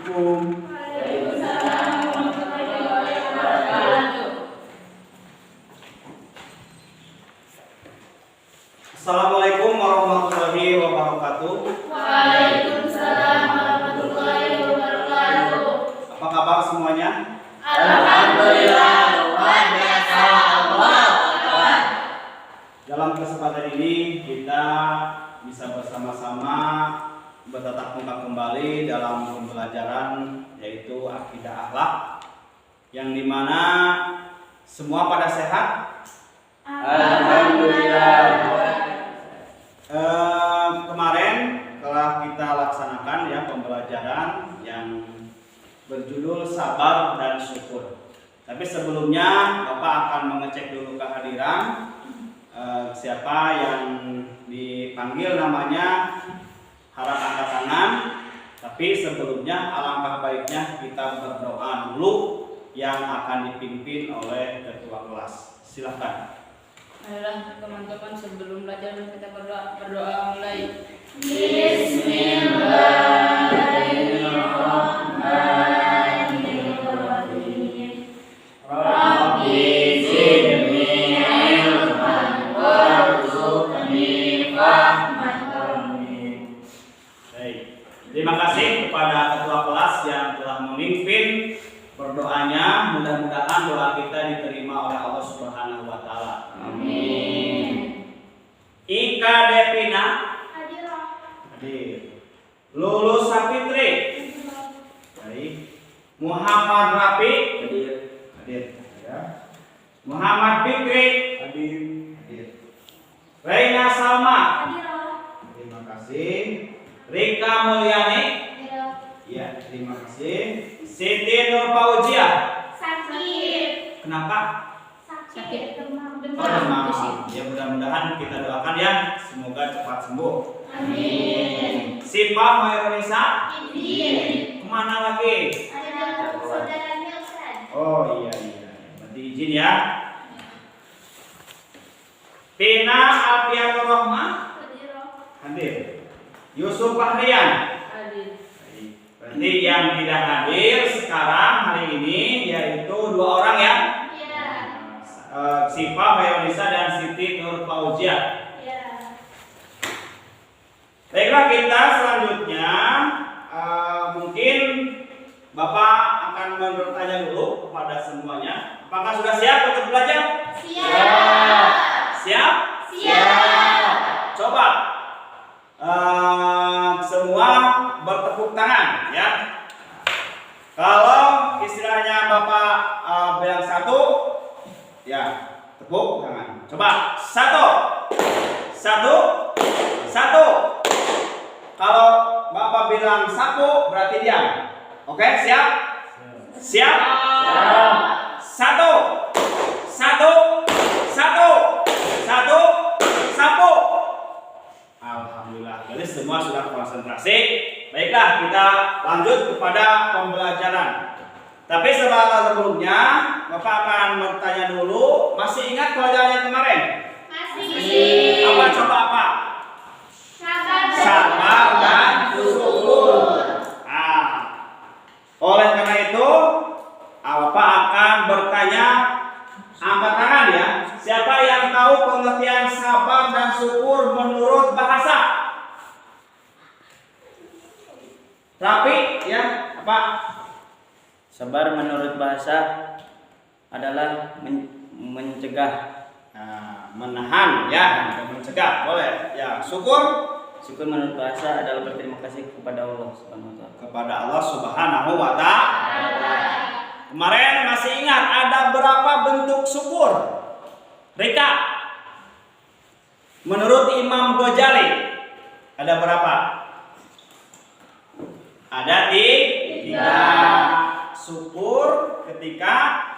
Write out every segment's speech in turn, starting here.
Assalamualaikum. Waalaikumsalam warahmatullahi wabarakatuh. Assalamualaikum warahmatullahi wabarakatuh. Waalaikumsalam warahmatullahi wabarakatuh. Apa kabar semuanya? Alhamdulillah, luar biasa, Allahu Akbar. Dalam kesempatan ini kita bisa bersama-sama bertatap muka kembali dalam pembelajaran yaitu akidah akhlak, yang dimana semua pada sehat. Alhamdulillah. Kemarin telah kita laksanakan ya pembelajaran yang berjudul sabar dan syukur. Tapi sebelumnya Bapak akan mengecek dulu kehadiran siapa yang dipanggil namanya, harap angkat tangan. Tapi sebelumnya alangkah baiknya kita berdoa dulu yang akan dipimpin oleh ketua kelas. Silahkan. Adalah teman-teman, sebelum belajar kita berdoa mulai. Bismillahirrahmanirrahim. Rabbi zidni ilman warzuqni fahman. Baik. Terima kasih kepada ketua kelas yang telah memimpin berdoanya. Mudah-mudahan doa kita diterima oleh Allah Subhanahu wa taala. Amin. Ika Devina hadir. Lulus Sapitri baik. Muhammad Rafi hadir. Ya. Muhammad Fikri hadir. Reina Salma terima kasih. Rika Mulyani ya, terima kasih. Siti Nur Fauzia kenapa? Sakit. Ya, mudah-mudahan kita doakan ya semoga cepat sembuh. Amin. Sifah Mayorisa kemana lagi? Oh iya, berarti izin ya. Pina Alfiatur Rahmah hadir. Yusuf Fahrian Hadir. berarti yang tidak hadir sekarang hari ini yaitu dua orang ya. Sifah Mayonisa dan Siti Nur Fauzia. Baiklah, kita selanjutnya mungkin Bapak akan bertanya dulu kepada semuanya. Apakah sudah siap untuk belajar? Siap? Coba semua bertepuk tangan ya. Kalau istilahnya Bapak bilang satu, ya tepuk tangan. Coba satu. Kalau Bapak bilang sapu berarti diam. Oke, siap? Siap? Satu. Sapu. Alhamdulillah. Jadi semua sudah konsentrasi. Baiklah, kita lanjut kepada pembelajaran. Tapi sebelumnya Bapak akan bertanya dulu, masih ingat pelajaran yang kemarin? Masih. Apa coba apa? Sabar dan syukur. Oleh karena itu, Bapak akan bertanya, angkat tangan ya. Siapa yang tahu pengertian sabar dan syukur menurut bahasa? Rapi ya, apa? Sabar menurut bahasa adalah mencegah, menahan ya, mencegah boleh. Ya, syukur menurut bahasa adalah berterima kasih kepada Allah Subhanahu wa taala. kepada Allah Subhanahu wa taala. Kemarin masih ingat ada berapa bentuk syukur? Rika, menurut Imam Ghazali ada berapa? Ada tiga. Syukur ketika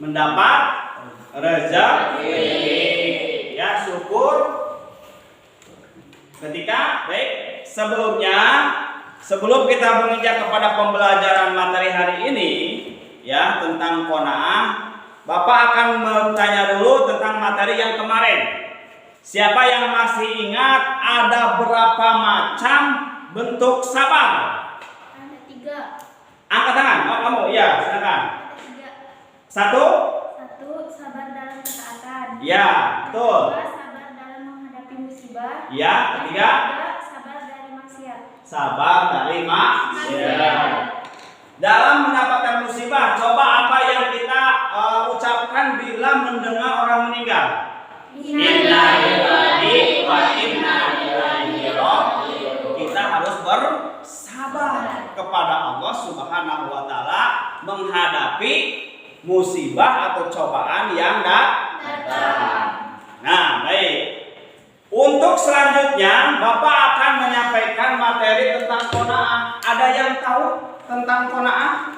mendapat rezeki. Ya, syukur ketika baik. Sebelum kita menginjak kepada pembelajaran materi hari ini ya tentang qanaah, Bapak akan bertanya dulu tentang materi yang kemarin. Siapa yang masih ingat ada berapa macam bentuk sabar? Ada 3. 3. Angkat tangan. Oh, kamu. Ya, silakan. 3. 1. 1. Sabar dalam ketaatan. Ya, betul. 2. Sabar dalam menghadapi musibah. Ya, ketiga. 3. Sabar dari maksiat. Sabar dari maksiat. Dalam mendapatkan musibah, coba apa yang kita ucapkan bila mendengar orang meninggal? Inna lillahi wa inna ilaihi raji'un. Kita harus bersabar kepada Allah Subhanahu wa taala menghadapi musibah atau cobaan yang datang. Nah, baik. Untuk selanjutnya, Bapak akan menyampaikan materi tentang qanaah. Ada yang tahu tentang qanaah?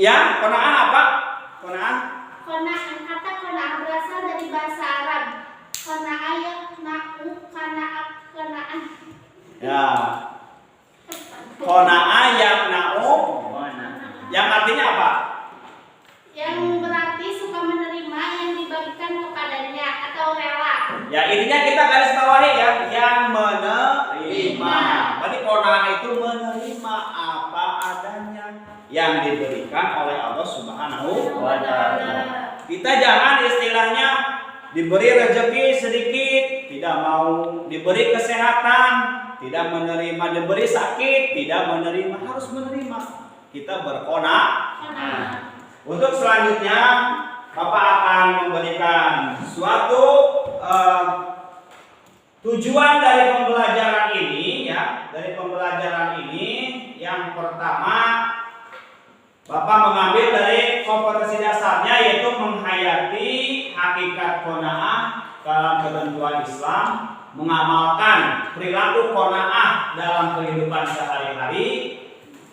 Ya, qanaah apa? Qanaah? Qanaah, kata qanaah berasal dari bahasa Arab. Qanaah yaqna'u, qanaah. Ya. Qanaah yaqna'u, yang artinya apa? Yang berarti suka menerima yang dibagikan kepadanya atau rela. Ya, intinya kita garis bawahi ya, yang menerima. Berarti qanaah itu menerima apa adanya yang diberikan oleh Allah Subhanahu wa taala. Kita jangan istilahnya diberi rezeki sedikit, tidak mau, diberi kesehatan, tidak menerima, diberi sakit, tidak menerima, harus menerima. Kita berqanaah. Untuk selanjutnya, Bapak akan memberikan suatu tujuan dari pembelajaran ini ya. Dari pembelajaran ini yang pertama, Bapak mengambil dari kompetensi dasarnya yaitu menghayati hakikat qanaah dalam ketentuan Islam, mengamalkan perilaku qanaah dalam kehidupan sehari-hari,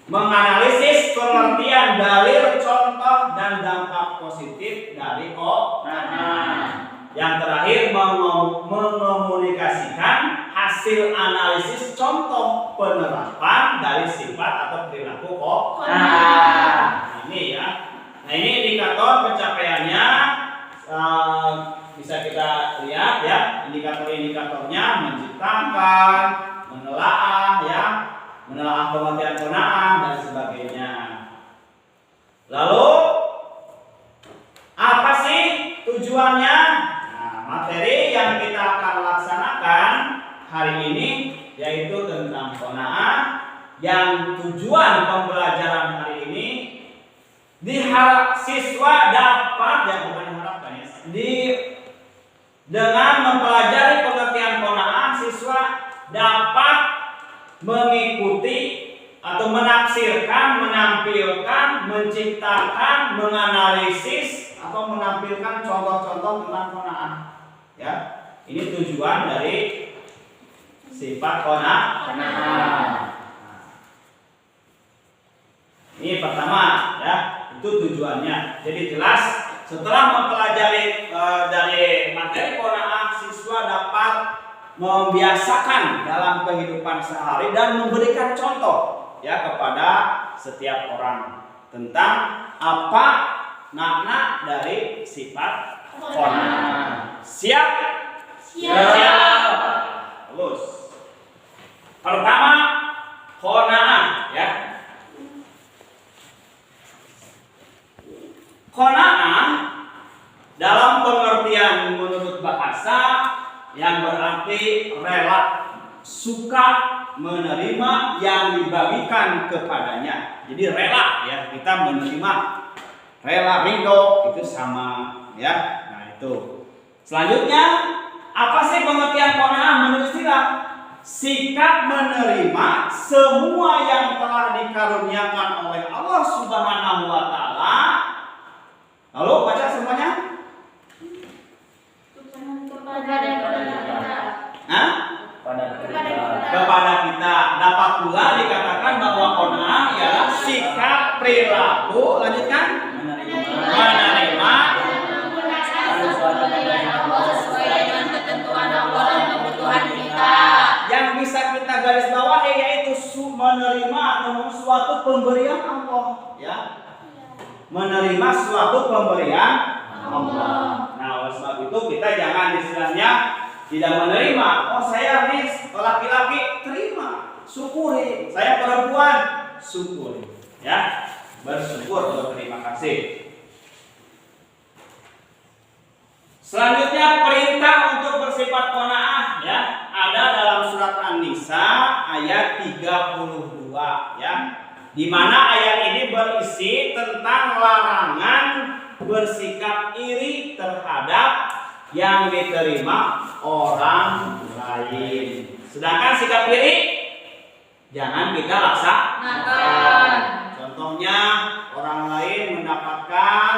menganalisis pengertian dalil, contoh dan dampak positif dari qanaah. Yang terakhir, mengomunikasikan hasil analisis contoh penerapan dari sifat atau perilaku qanaah. Ini ya. Nah, ini indikator pencapaiannya bisa kita lihat ya. Indikator-indikatornya menciptakan, menelaah ya, menelaah pengertian qanaah dan sebagainya. Lalu apa sih tujuannya? Nah, materi yang kita akan laksanakan hari ini yaitu tentang qanaah, yang tujuan pembelajaran hari ini diharap siswa dapat dengan mempelajari pengertian qanaah, siswa dapat mengikuti atau menafsirkan, menampilkan, menciptakan, menganalisis atau menampilkan contoh-contoh tentang qanaah. Ya, ini tujuan dari sifat qanaah. Ini pertama ya, itu tujuannya. Jadi jelas setelah mempelajari dari materi qanaah, siswa dapat membiasakan dalam kehidupan sehari dan memberikan contoh ya kepada setiap orang tentang apa makna dari sifat qanaah. Siap? Siap. Lulus. Pertama, qanaah ya. Qanaah dalam pengertian menurut bahasa yang berarti rela, suka menerima yang dibagikan kepadanya. Jadi rela ya, kita menerima, rela, ridho itu sama ya. Nah itu. Selanjutnya, apa sih pengertian qanaah menurut istilah? Sikap menerima semua yang telah dikaruniakan oleh Allah Subhanahu wa taala. Lalu baca semuanya. Kepada kita. Dapat pula dikatakan bahwa qanaah ialah sikap perilaku, lanjutkan, menerima sesuai dengan ketentuan Allah dan kebutuhan kita. Yang bisa kita garis bawahi yaitu menerima atau suatu pemberian Allah ya. Menerima suatu pemberian Allah. Nah, oleh sebab itu kita jangan istilahnya tidak menerima. Oh, saya nih laki-laki, terima syukuri. Saya perempuan, syukuri. Ya, bersyukur, berterima kasih. Selanjutnya perintah untuk bersifat qanaah ya, ada dalam surat An-Nisa ayat 32 ya. Di mana ayat ini berisi tentang larangan bersikap iri terhadap yang diterima orang lain. Sedangkan sikap iri jangan kita laksanakan. Contohnya orang lain mendapatkan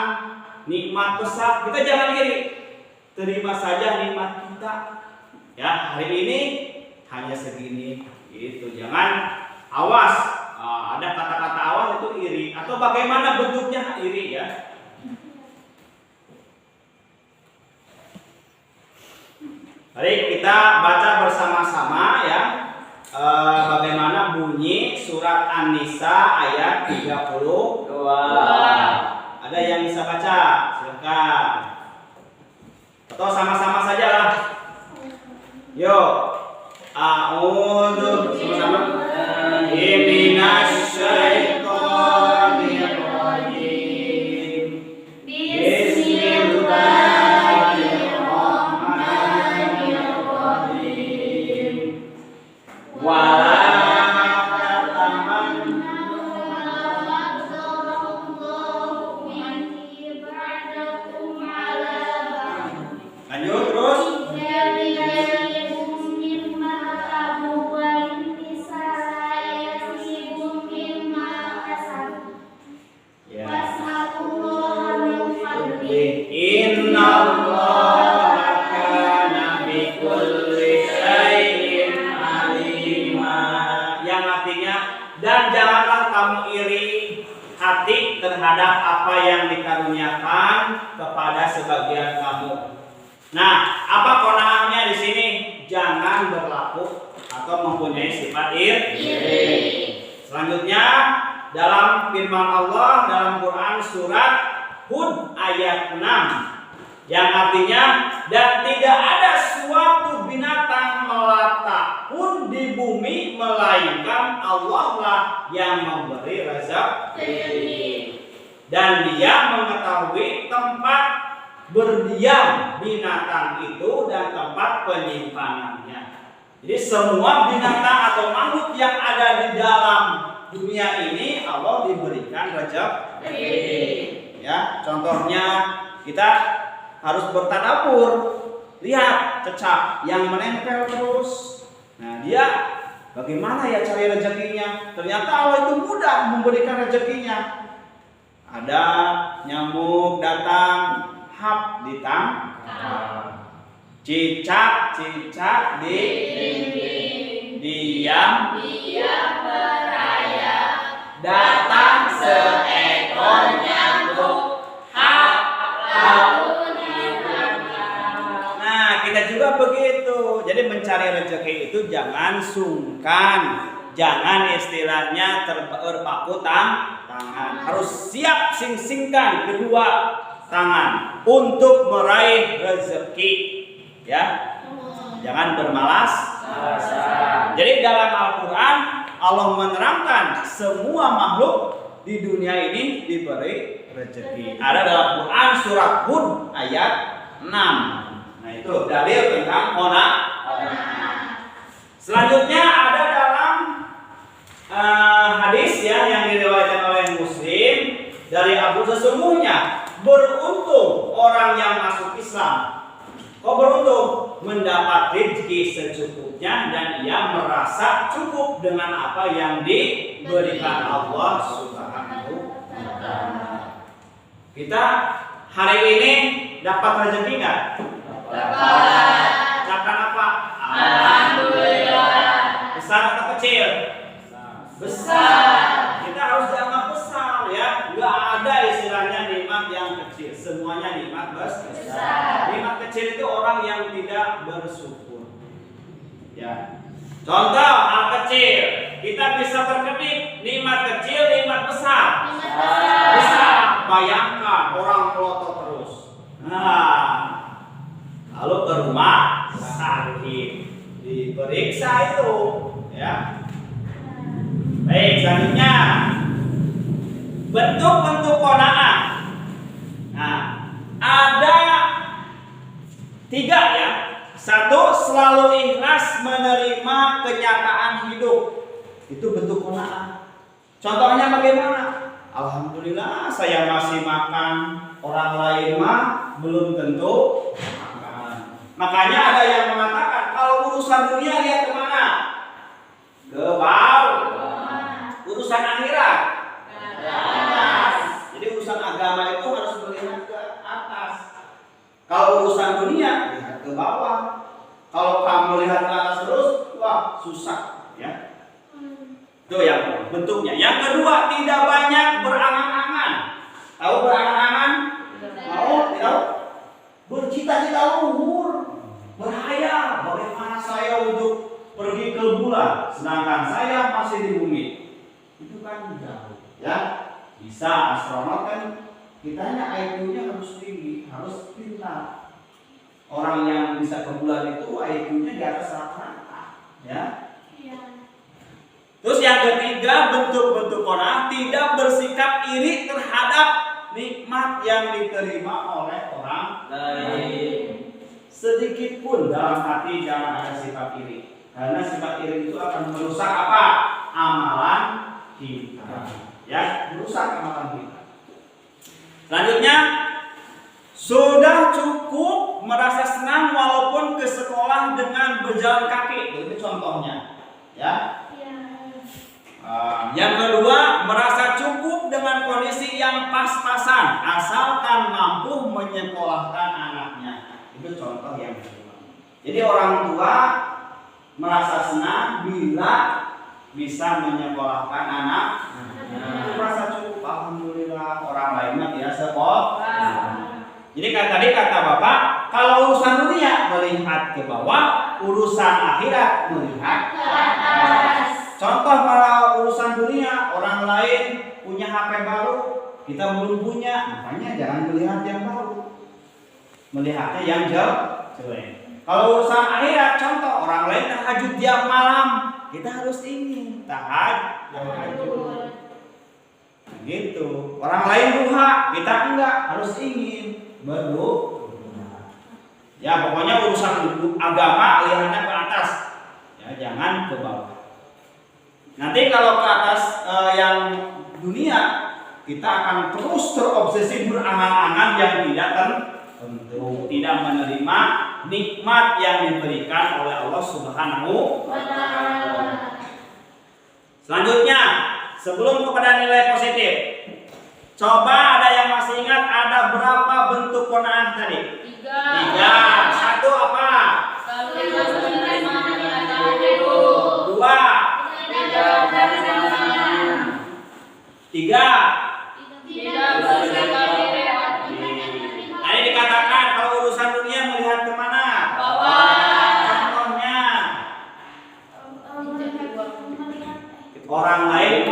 nikmat besar, kita jangan iri. Terima saja nikmat kita. Ya, hari ini hanya segini. Itu jangan awas. Ada kata-kata awas itu iri atau bagaimana bentuknya iri ya. Mari kita baca bersama-sama ya. Bagaimana bunyi surat An-Nisa ayat 32. Ada yang bisa baca? Silakan. Atau sama-sama saja lah. Yuk. A'udzu sama-sama. Minasyaitonir rajim. Bismillahirrahmanirrahim. Wala lanjut terus. Innallaha kana bikulli syai'in alima. Yang artinya, dan janganlah kamu iri hati terhadap apa yang dikaruniakan kepada sebagian kamu. Nah, apa qanaahnya di sini? Jangan berlaku atau mempunyai sifat iri. Selanjutnya dalam firman Allah dalam Quran surat Hud ayat 6 yang artinya, dan tidak ada suatu binatang melata pun di bumi melainkan Allah lah yang memberi rezeki, dan Dia mengetahui tempat berdiam binatang itu dan tempat penyimpanannya. Jadi semua binatang atau makhluk yang ada di dalam dunia ini Allah diberikan rezeki. Ya, contohnya kita harus bertadabur, lihat cecak yang menempel terus. Nah, dia bagaimana ya cari rezekinya? Ternyata Allah itu mudah memberikan rezekinya. Ada nyamuk datang, hap ditangkap. Cicak di diam beraya. Datang seekor nyamuk, hap lalu ditangkap. Nah, kita juga begitu. Jadi mencari rezeki itu jangan sungkan, jangan istilahnya terpaku tangan. Harus siap sing-singkan kedua tangan untuk meraih rezeki, ya. Jangan bermalas-malasan. Jadi dalam Al-Quran Allah menerangkan semua makhluk di dunia ini diberi rezeki. Ada dalam Quran surat Hud ayat 6. Nah, itu dalil tentang qanaah. Selanjutnya ada dalam hadis ya yang diriwayatkan oleh Muslim dari Abu, sesungguhnya beruntung orang yang masuk Islam. Kok beruntung? Mendapat rezeki secukupnya dan ia merasa cukup dengan apa yang diberikan Allah Subhanahu wa Ta'ala. Kita hari ini dapat rezeki nggak? Dapat. Ucapkan apa? Alhamdulillah. Besar atau kecil? Besar. Kita harus jangan besar ya. Nggak ada istilahnya nikmat yang kecil. Semuanya nikmat besar. Nikmat kecil itu orang yang tidak bersyukur. Ya. Contoh hal kecil, kita bisa berkedip nikmat kecil, nikmat besar. Besar. Bayangkan orang melotot terus. Nah, lalu ke rumah sakit, diperiksa itu, ya. Baik, selanjutnya bentuk-bentuk qanaah. Nah, ada 3 ya. 1, selalu ikhlas menerima kenyataan hidup. Itu bentuk qanaah. Contohnya bagaimana? Alhamdulillah saya masih makan, orang lain mah belum tentu makan. Makanya ada yang mengatakan kalau urusan dunia lihat kemana? Ke bawah. Urusan akhirat ke atas. Jadi urusan agama itu harus melihat ke atas. Kalau urusan dunia lihat ke bawah. Kalau kamu lihat ke atas terus, wah susah ya. Itu yang bentuknya. Yang kedua, tidak banyak berangan-angan. Tahu berangan-angan? Mau? Tahu? Bercita-cita luhur, berhayal bagaimana saya untuk pergi ke bulan, sedangkan saya masih di bumi. Itu kan jauh, ya. Bisa astronot kan, kitanya IQ-nya harus tinggi, harus pintar. Orang yang bisa ke bulan itu IQ-nya di atas rata-rata, ya. Terus yang ketiga, bentuk-bentuk qanaah tidak bersikap iri terhadap nikmat yang diterima oleh orang lain. Sedikit pun dalam hati jangan ada sifat iri, karena sifat iri itu akan merusak apa? Amalan kita. Ya, merusak amalan kita. Selanjutnya, sudah cukup merasa senang walaupun ke sekolah dengan berjalan kaki. Itu contohnya, ya. Yang kedua, merasa cukup dengan kondisi yang pas-pasan asalkan mampu menyekolahkan anaknya. Itu contoh yang kedua. Jadi orang tua merasa senang bila bisa menyekolahkan anak. Merasa cukup, alhamdulillah. Orang lainnya tidak sekolah. Jadi tadi kata Bapak, kalau urusan dunia melihat ke bawah, urusan akhirat melihat ke atas. Contoh kalau urusan dunia, orang lain punya HP baru, kita belum punya, makanya jangan melihat yang baru, melihatnya yang jelek. Kalau urusan akhirat, contoh orang lain tahajud tiap malam, kita harus ingin tahajud. Gitu. Orang lain duha, kita enggak, harus ingin berdoa. Ya pokoknya urusan agama lihatnya ke atas, ya jangan ke bawah. Nanti kalau ke atas yang dunia, kita akan terus terobsesi berangan-angan yang tidak tentu, tidak menerima nikmat yang diberikan oleh Allah Subhanahu wa Ta'ala. Selanjutnya, sebelum kepada nilai positif, coba ada yang masih ingat ada berapa bentuk qanaah tadi? 3. 1 apa? 2. 3. Nah, ini dikatakan kalau urusan dunia melihat kemana? Contohnya orang lain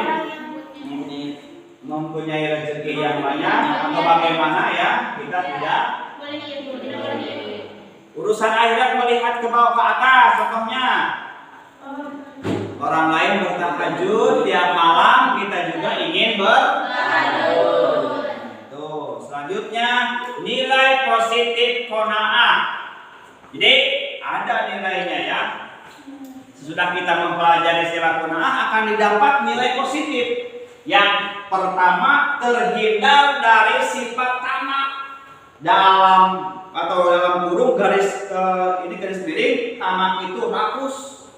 mempunyai rezeki yang banyak atau bagaimana ya, kita tidak. Urusan akhirat melihat ke bawah ke atas, contohnya orang lain bertahajud tiap malam, kita juga ingin bertahajud. Tuh, selanjutnya nilai positif qanaah. Jadi ada nilainya ya. Sesudah kita mempelajari sila qanaah akan didapat nilai positif. Yang pertama, terhindar dari sifat tamak. Dalam kurung garis ini garis miring, tamak itu rakus,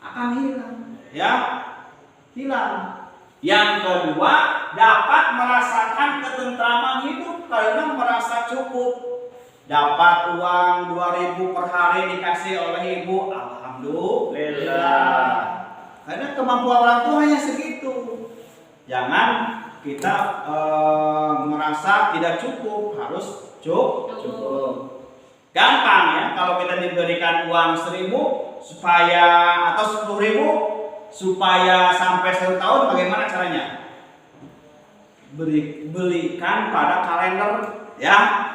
akan hilang. Ya, hilang. Yang kedua, dapat merasakan ketentraman hidup karena merasa cukup. Dapat uang 2.000 per hari dikasih oleh ibu, alhamdulillah. Karena kemampuan orang tua hanya segitu. Jangan kita merasa tidak cukup, harus cukup. Gampang ya, kalau kita diberikan uang 1.000 supaya atau 10.000 supaya sampai 1 tahun, bagaimana caranya? Belikan pada kalender ya.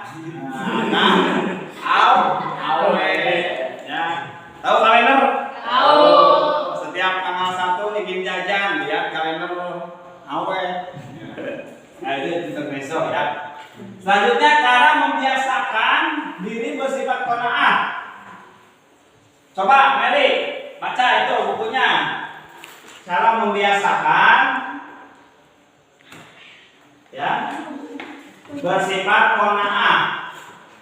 Ya. Tahu kalender? Tahu. Setiap tanggal 1 ingin jajan, lihat kalender Coba Mary baca itu bukunya. Cara membiasakan ya bersifat qanaah.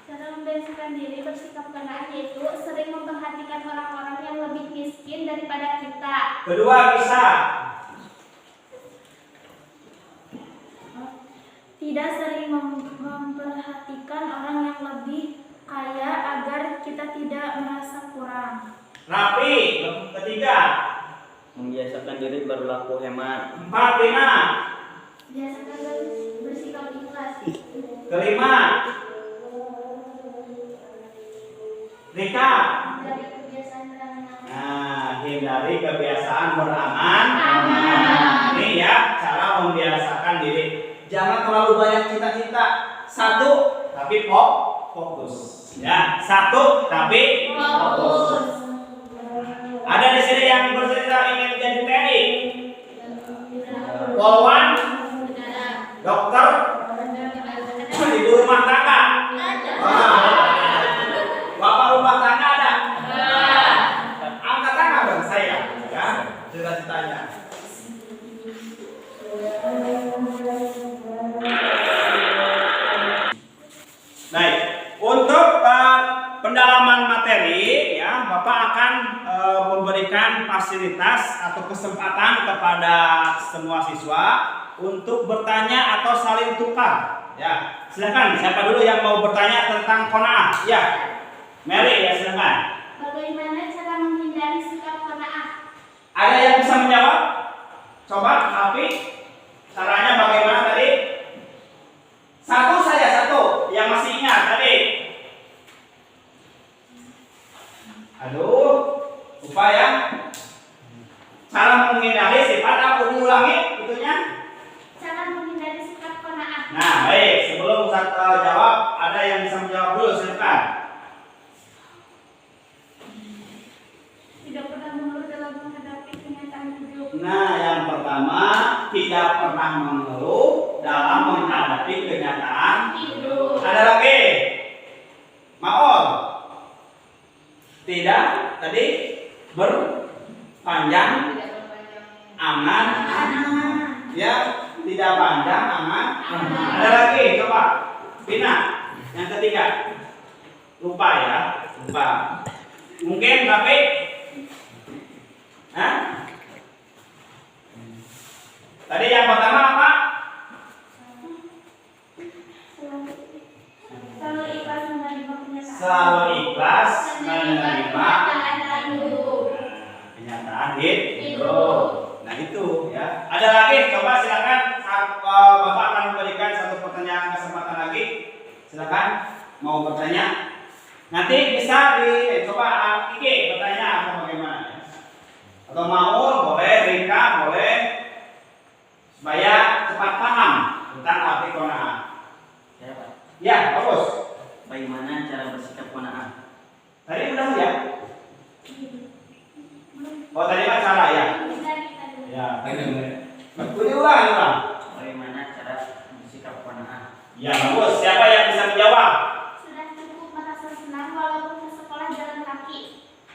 Cara membiasakan diri bersikap qanaah yaitu sering memperhatikan orang-orang yang lebih miskin daripada kita. Kedua bisa Tidak sering memperhatikan orang yang lebih kaya agar kita tidak merasa kurang. rapi. Ketiga, Membiasakan diri berlaku hemat. empat Tina. Biasakan bersikap ikhlas. Kelima, Rika. Dari kebiasaan berangan. Nah, hindari kebiasaan berangan. Ini ya cara membiasakan diri. Jangan terlalu banyak cita-cita. Satu, tapi fokus. Ya, satu tapi fokus. Ada di sini yang bercerita ingin jadi TNI, polwan, dokter, ibu rumah tangga. Bapak rumah tangga ada? Angkat tangan dong saya, ya, cita-citanya. Baik, untuk pendalaman materi, ya, Bapak akan memberikan fasilitas atau kesempatan kepada semua siswa untuk bertanya atau saling tukar. Ya, silakan. Siapa dulu yang mau bertanya tentang qanaah? Ya, Mary ya silakan. Bagaimana cara menghindari sikap qanaah? Ada yang bisa menjawab? Coba, tapi caranya bagaimana tadi? Satu saja, satu yang masih ingat tadi. Aduh, lupa ya. Cara menghindari sifat apa diulangi itunya? Cara menghindari sikap qanaah. Nah, baik. Sebelum Ustaz jawab, ada yang bisa menjawab dulu, silakan. Tidak pernah mengeluh dalam menghadapi kenyataan hidup. Nah, yang pertama, tidak pernah mengeluh dalam menghadapi kenyataan Hidup. Ada lagi? Maol. Tidak, tadi berpanjang angan. Ya, tidak panjang angan. Ada lagi, coba. Pina, yang ketiga. Lupa ya, lupa. Mungkin tapi Hah? Tadi yang pertama apa? Selalu ikhlas menerima kenyataan. Selalu ikhlas menerima hidup. kenyataan hidup. Nah itu ya. Ada lagi? Coba silakan. Bapak akan memberikan satu pertanyaan kesempatan lagi. Silakan. Mau bertanya? Nanti bisa coba Kiki bertanya atau bagaimana? Ya? Atau Maul boleh, Rika boleh, supaya cepat paham tentang arti qanaah. Ya, Pak. Ya, bagus. Bagaimana cara bersikap qanaah? Tadi udah ya? Oh tadi mah cara ya? Ya, ulang. Bagaimana cara bersikap qanaah? Ya bagus. Siapa yang bisa menjawab? Sudah cukup merasa senang walaupun ke sekolah jalan kaki.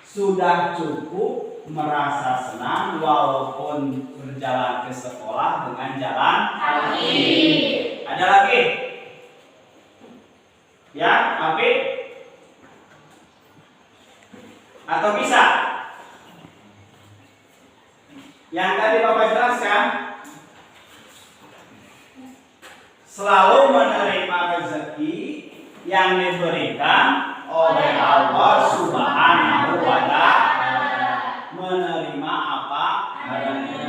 Sudah cukup merasa senang walaupun berjalan ke sekolah dengan jalan Kaki. Ada lagi? Ya, Api? Atau bisa? Yang tadi Bapak jelaskan, selalu menerima rezeki yang diberikan oleh Allah Subhanahu wa Ta'ala. Menerima apa adanya.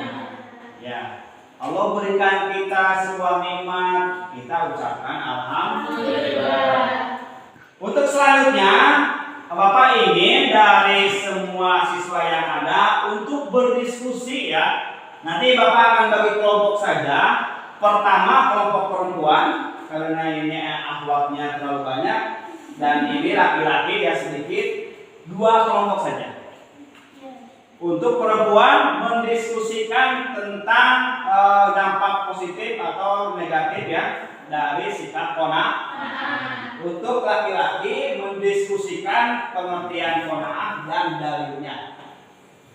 Ya, Allah berikan kita sebuah nikmat, kita ucapkan alhamdulillah. Untuk selanjutnya, Bapak ingin dari semua siswa yang ada untuk berdiskusi ya. Nanti Bapak akan bagi kelompok saja. Pertama kelompok perempuan karena ini akhwatnya terlalu banyak dan ini laki-laki dia sedikit. Dua kelompok saja. Untuk perempuan mendiskusikan tentang dampak positif atau negatif ya dari sikap qanaah. Untuk laki-laki mendiskusikan pengertian qanaah dan dalilnya.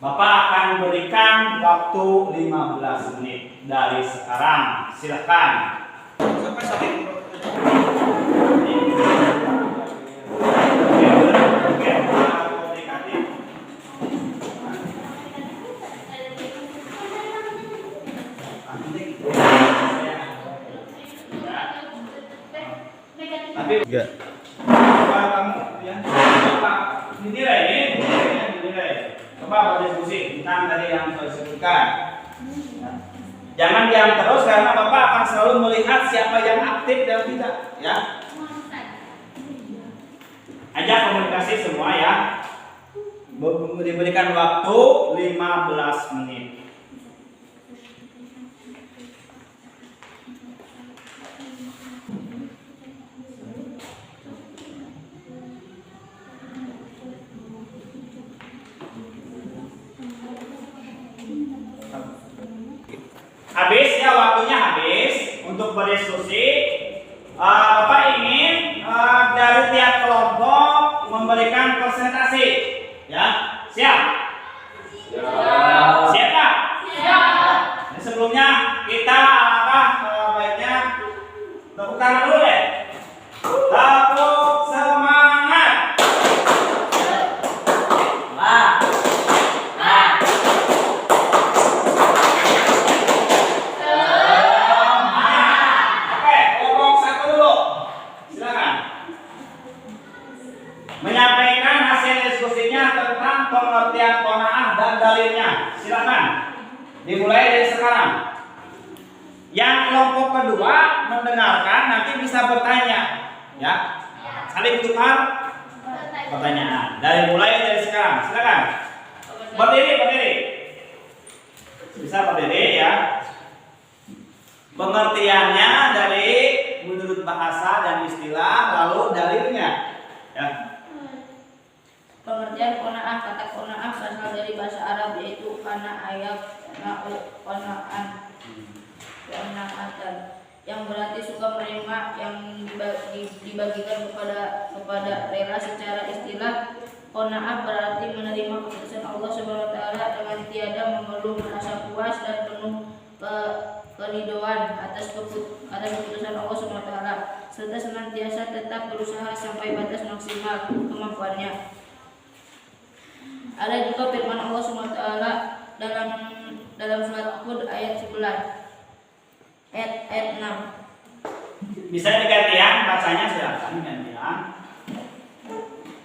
Bapak akan berikan waktu 15 menit dari sekarang. Silakan. Sampai saat ini. Tapi coba kamu ya, coba dinilai. Coba berdiskusi tentang tadi yang saya sebutkan. Jangan diam terus karena Bapak akan selalu melihat siapa yang aktif dan tidak, ya. Ajak komunikasi semua ya. Diberikan waktu 15 menit. Habis ya, waktunya habis untuk berdiskusi. Bapak ingin dari tiap kelompok memberikan presentasi, ya. Siap? Siap Pak? Siap. Sebelumnya kita baiknya tepuk tangan dulu deh. Tepuk semangat. Menyampaikan hasil diskusinya tentang pengertian qanaah dan dalilnya. Silakan. Dimulai dari sekarang. Yang kelompok kedua mendengarkan nanti bisa bertanya, ya. Saling tukar pertanyaan. Mulai dari sekarang. Silakan. Berdiri. Bisa berdiri ya. Pengertiannya dari menurut bahasa dan istilah, lalu dalilnya, ya. Pengertian qanaah. Kata qanaah berasal dari bahasa Arab yaitu qana ayat qanaan yang berarti suka menerima, yang dibagikan kepada rela. Secara istilah qanaah berarti menerima keputusan Allah Subhanahu wa taala dengan tiada mengeluh, merasa puas dan penuh keridhaan atas keputusan Allah Subhanahu wa taala, serta senantiasa tetap berusaha sampai batas maksimal kemampuannya. Ada juga firman Allah Subhanahu wa taala dalam surat Hud ayat 11 ayat 6. Bisa digantian bacanya, silakan gantian.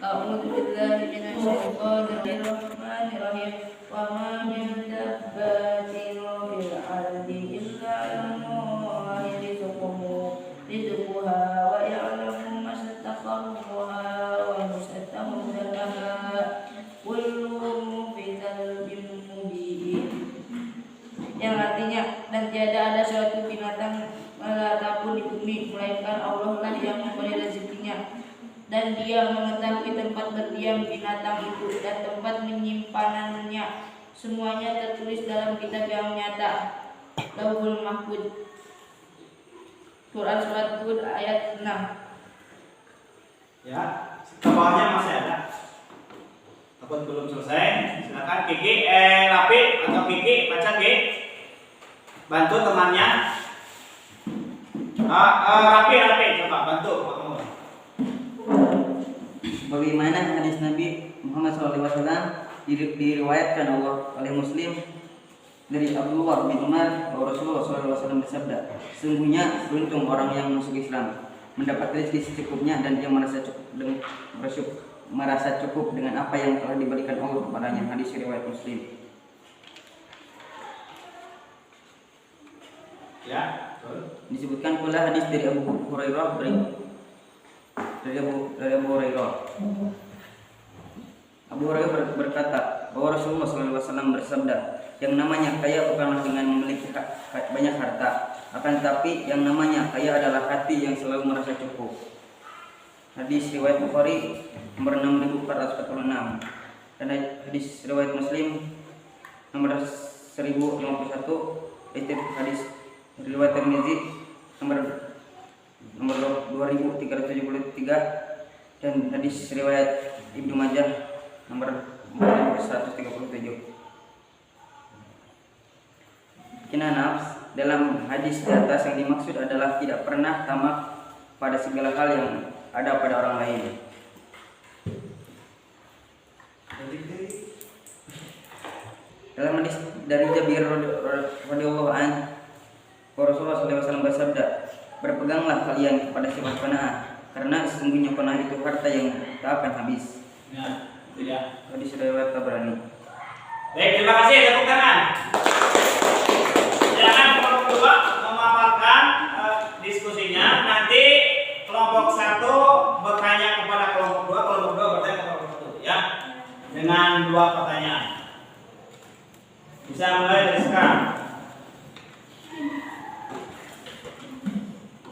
A'udzu billahi minasyaitonir rahmanir wa ma min dabbatin fil ardi illa Allaha rizquha wa ya'lamu mustaqarraha wa mustawda'aha kullun fi dzalbin mubin. Yang artinya, dan tiada ada suatu binatang apapun di bumi melainkan Allah lah yang memberi rezekinya, dan Dia mengetahui tempat berdiam binatang itu dan tempat menyimpanannya. Semuanya tertulis dalam kitab yang nyata, Lauhul Mahfuz. Quran surat Hud ayat 6. Ya, ke bawahnya masih ada. Takut belum selesai. Silakan Kiki, Rapi atau Kiki baca Kiki. Bantu temannya. Rapi coba bantu. Bagaimana hadis Nabi Muhammad SAW diriwayatkan oleh Muslim dari Abdullah bin Umar bahwa Rasulullah SAW bersabda, sesungguhnya beruntung orang yang masuk Islam, mendapat rezeki secukupnya dan dia merasa cukup dengan apa yang telah diberikan Allah kepadanya. Hadis riwayat Muslim. Ya, Disebutkan pula hadis dari Abu Hurairah Abu Hurairah berkata bahwa Rasulullah SAW bersabda, yang namanya kaya bukanlah dengan memiliki banyak harta, akan tetapi yang namanya kaya adalah hati yang selalu merasa cukup. Hadis riwayat Bukhari nomor 6446 dan hadis riwayat Muslim nomor 1051. Hadis riwayat Tirmizi nomor 2373 Dan hadis riwayat Ibnu Majah nomor 137. Kina nafs dalam hadis di atas yang dimaksud adalah tidak pernah tamak pada segala hal yang ada pada orang lain. Dalam hadis dari Jabir radhiyallahu anhu, Rasulullah SAW bersabda, berpeganglah kalian kepada sifat qanaah, karena sesungguhnya qanaah itu harta yang tak akan habis. Ya, itu ya. Hadis riwayat Tabrani. Baik, terima kasih. Tepuk tangan. Silakan kelompok kedua memaparkan diskusinya. Nanti kelompok 1 bertanya kepada kelompok 2, kelompok 2 bertanya kepada kelompok 1, ya. Dengan 2 pertanyaan. Bisa mulai dari sekarang.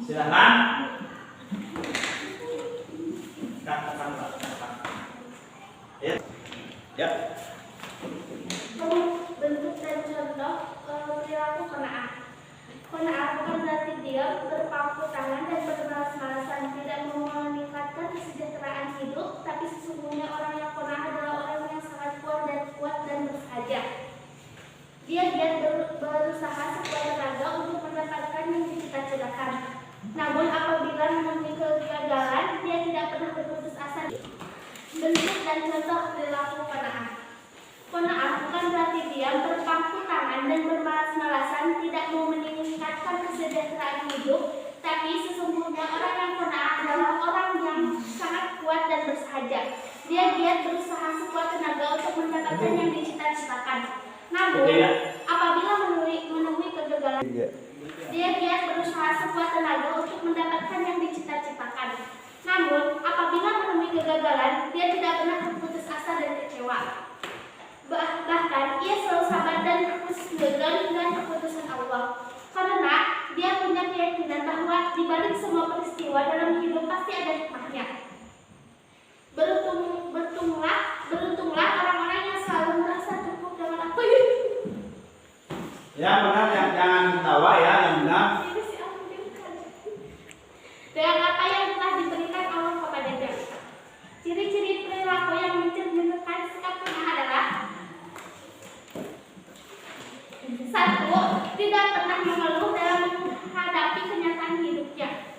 Silakan. Ya. Ya. Bentuk dan contoh perilaku qanaah. Qanaah bukan berarti diam, berpangku tangan dan bermalas-malasan, tidak mau meningkatkan kesejahteraan hidup, tapi sesungguhnya orang yang qanaah adalah orang yang sangat kuat dan bersahaja. Dia giat berusaha sekuat tenaga untuk mendapatkan yang dicita-citakan. Namun apabila menemui kegagalan, dia tidak pernah berputus asa. Bentuk dan contoh perilaku qanaah. Qanaah bukan berarti diam, berpangku tangan dan bermalas-malasan, tidak mau meningkatkan kesejahteraan hidup, tapi sesungguhnya orang yang qanaah adalah orang yang sangat kuat dan bersahaja. Dia giat berusaha sekuat tenaga untuk mendapatkan yang dicita-citakan. Namun apabila menemui kegagalan, dia giat berusaha sekuat tenaga untuk mendapatkan yang dicita-citakan. Namun apabila menemui kegagalan, dia tidak pernah berputus asa dan kecewa. Bahkan ia selalu sabar dan husnudzon dengan keputusan Allah, karena dia punya keyakinan bahwa di balik semua peristiwa dalam hidup pasti ada hikmahnya. Beruntunglah orang-orang yang selalu merasa cukup dengan apa yang Ya benar, jangan ketawa ya, yang benar. dengan apa yang telah diberikan Allah kepadanya. Ciri-ciri perilaku yang mencerminkan sikap qanaah adalah: 1. Tidak pernah mengeluh dalam menghadapi kenyataan hidupnya.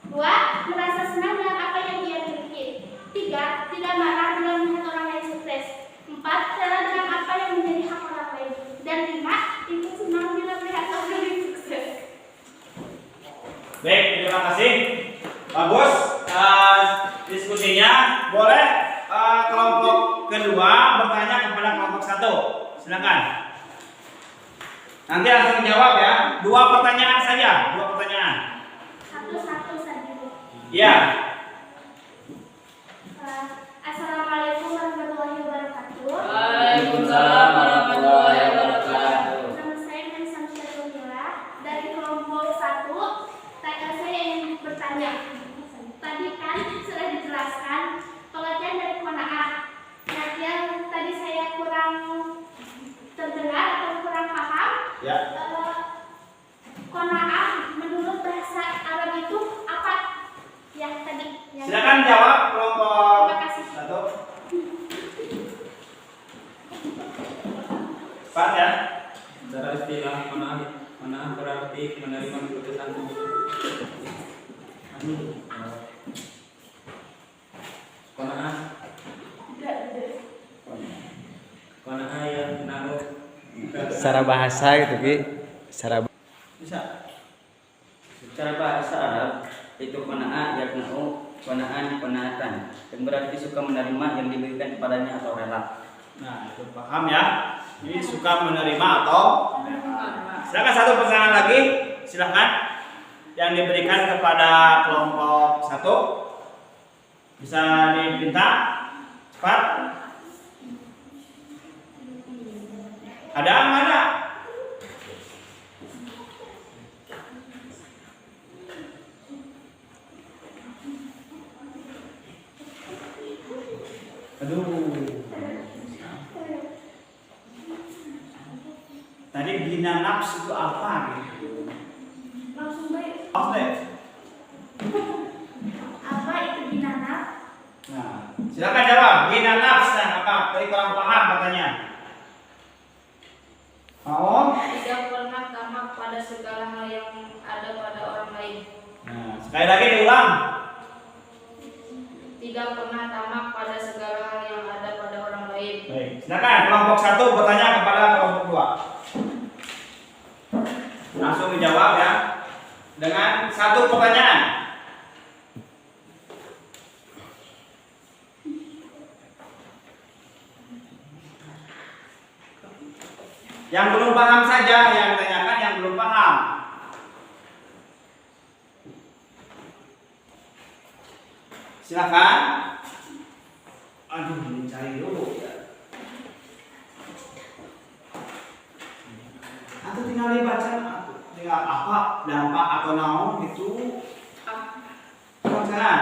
2. Merasa senang dengan apa yang ia miliki. 3. Tidak marah bila melihat orang lain sukses. 4. Rela dengan apa yang menjadi hak orang lain. Dan 5. Itu senang bila melihat orang lain sukses. Baik, terima kasih. Bagus diskusinya. Boleh kelompok kedua bertanya kepada kelompok 1. Silakan. Nanti langsung jawab ya. 2 pertanyaan saja. 2 pertanyaan. Satu-satu saja. Ya. Assalamualaikum warahmatullahi wabarakatuh. Waalaikumsalam warahmatullahi wabarakatuh. Nama saya Melisa Syarifila dari kelompok 1. Saya ingin bertanya. Tadi kan sudah dijelaskan pengertian dari qanaah. Nah, yang tadi saya kurang terdengar atau kurang paham. Ya. Qanaah menurut bahasa Arab itu apa? Ya tadi. Silakan jawab kelompok Terima kasih. 1. Pak ya. Secara istilah qanaah berarti menerima keputusan qanaah yang menaruh Secara bahasa gitu Ki. Bisa. Secara bahasa Arab itu qanaah yakna'u qana'an qana'atan, yang berarti suka menerima yang diberikan kepadanya atau rela. Nah, itu paham ya. Ini suka menerima atau silakan 1 pertanyaan lagi. Silakan yang diberikan kepada kelompok 1. Bisa diminta cepat. Ada nggak ada? Aduh. Tadi bina nafs itu apa gitu? Langsung baik. Oke. Apa itu binanaf? Silakan jawab. Gina nafs apa? Tadi kurang paham katanya. Mau? Tidak pernah tamak pada segala hal yang ada pada orang lain. Nah, sekali lagi diulang. Tidak pernah tamak pada segala hal yang ada pada orang lain. Baik, silakan kelompok 1 bertanya kepada kelompok 2. Langsung dijawab ya. Dengan satu pertanyaan. Yang belum paham saja yang ditanyakan, yang belum paham. Silakan. Aduh, ini cari dulu ya. Atau tinggal dibaca, tinggal apa dampak atau naon gitu. Silakan.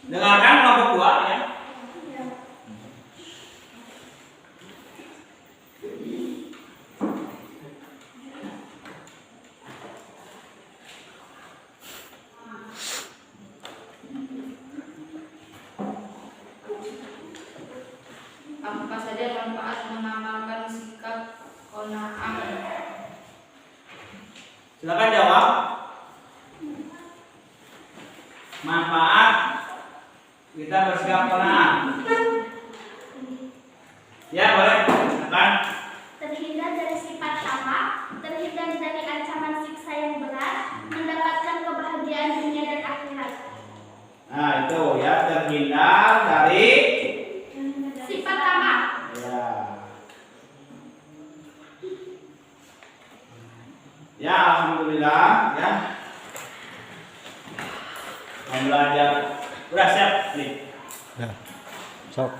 Dengarkan kelompok 2 ya. Apa saja manfaat mengamalkan sikap qanaah? Silakan jawab. Manfaat kita bersikap qanaah. Ya, boleh. Silakan. Terhindar dari sifat tamak, terhindar dari ancaman siksa yang berat, mendapatkan kebahagiaan dunia dan akhirat. Nah, itu ya, terhindar dari Sifat tamak. ya. Ya, alhamdulillah ya. Belajar. Udah siap nih. Ya. Sok.